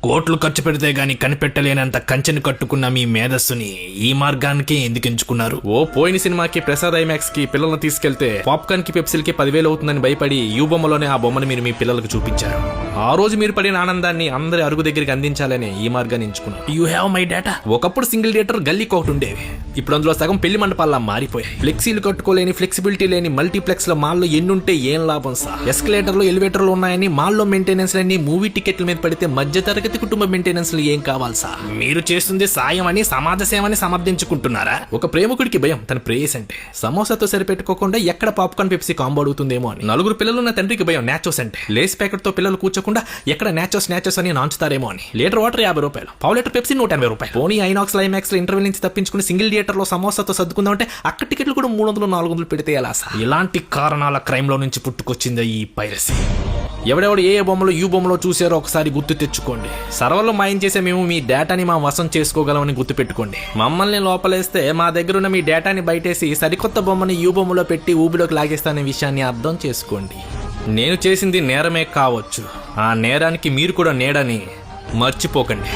కోట్లు ఖర్చు పెడితే గాని కనిపెట్టలేనంత కంచెని కట్టుకున్న మీ మేధస్సుని ఈ మార్గానికి ఎందుకు ఎంచుకున్నారు? ఓ పోయిన సినిమాకి ప్రసాద్ ఐమాక్స్ కి పిల్లల్ని తీసుకెళ్తే పాప్కార్న్ కి పెప్సిల్కి 10,000 అవుతుందని భయపడి యూ బొమ్మలోనే ఆ బొమ్మను మీరు మీ పిల్లలకు చూపించారు. ఆ రోజు మీరు పడిన ఆనందాన్ని అందరి అరుగు దగ్గరికి అందించాలని ఈ మార్గాన్ని ఎంచుకున్నారు. You have my data. ఒకప్పుడు సింగిల్ థియేటర్ గల్లీకి ఒకటి ఉండేవి. ఇప్పుడు అందులో సగం పెళ్లి మండపాల్లా మారిపోయాయి. ఫ్లెక్సీలు కట్టుకోలేని, ఫ్లెక్సిబిలిటీ లేని మల్టీప్లెక్స్ లో మాల్లో ఎన్నుంటే ఏం లాభం సార్? ఎస్కలేటర్లు, ఎలివేటర్లు ఉన్నాయని మాల్లో మెయింటెనెన్స్ లన్నీ మూవీ టికెట్ల మీద పడితే మధ్య తరగతి కుటుంబ మెయింటెనెన్స్ ఏం కావాలి సార్? మీరు చేస్తుంది సాయం అని, సమాజ సేవని సమర్థించుకుంటున్నారా? ఒక ప్రేమికుడికి భయం తన ప్రేయస్ అంటే సమోసాతో సరిపెట్టుకోకుండా ఎక్కడ పాప్కార్న్ పెప్సీ కాంబో అడుగుతుందేమో అని. నలుగురు పిల్లలున్న తండ్రికి భయం నాచోస్ అంటే లేస్ ప్యాకెట్ తో పిల్లలు కూర్చోకుండా ఎక్కడ నాచోస్ అని నాంచుతారేమో అని. లీటర్ వాటర్ 50 రూపాయలు, పావు లీటర్ పెప్సీ 180 రూపాయలు. పోనీ ఐనాక్స్ ఐమాక్స్ లో ఇంటర్వెల్ నుంచి తప్పించుకుని సింగిల్ థియేటర్ లో సమోసాతో సర్దుకుందాం అంటే అక్కడ టికెట్లు కూడా 300-400 పెడితే ఎలా సార్? ఇలాంటి కారణాల క్రైమ్ లో నుంచి పుట్టుకొచ్చింది ఈ పైరసీ. ఎవడెవడు ఏ బొమ్మలో యూ బొమ్మలో చూసారో ఒకసారి గుర్తు తెచ్చుకోండి. సర్వర్లో మాయం చేసే మేము మీ డేటాని మా వశం చేసుకోగలమని గుర్తు పెట్టుకోండి. మమ్మల్ని లోపలేస్తే మా దగ్గర ఉన్న మీ డేటాని బయటేసి సరికొత్త బొమ్మని యూ బొమ్మలో పెట్టి ఊబిలోకి లాగేస్తానే విషయాన్ని అర్థం చేసుకోండి. నేను చేసింది నేరమే కావచ్చు, ఆ నేరానికి మీరు కూడా నేడని మర్చిపోకండి.